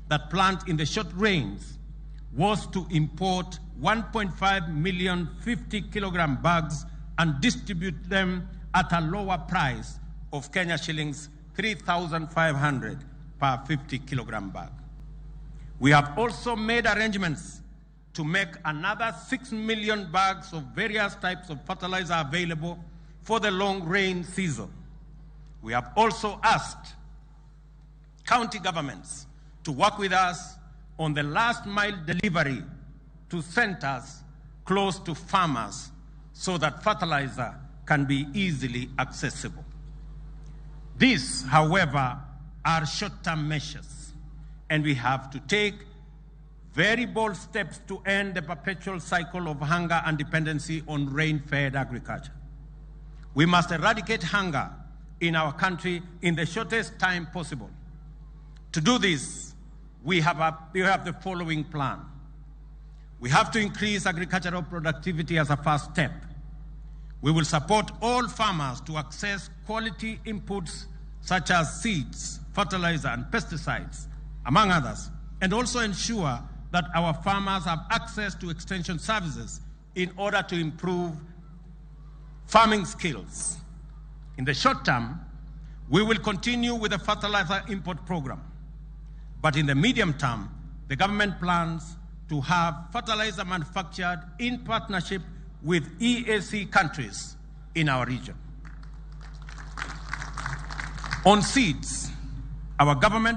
that plant in the short rains was to import 1.5 million 50-kilogram bags and distribute them at a lower price of Kenya shillings 3,500 per 50-kilogram bag. We have also made arrangements to make another 6 million bags of various types of fertilizer available for the long rain season. We have also asked county governments to work with us on the last mile delivery to centers close to farmers so that fertilizer can be easily accessible. These, however, are short-term measures, and we have to take very bold steps to end the perpetual cycle of hunger and dependency on rain-fed agriculture. We must eradicate hunger in our country in the shortest time possible. To do this, we have the following plan. We have to increase agricultural productivity as a first step. We will support all farmers to access quality inputs such as seeds, fertilizer, and pesticides, among others, and also ensure that our farmers have access to extension services in order to improve farming skills. In the short term, we will continue with the fertilizer import program. But in the medium term, the government plans to have fertilizer manufactured in partnership with EAC countries in our region. On seeds, our government will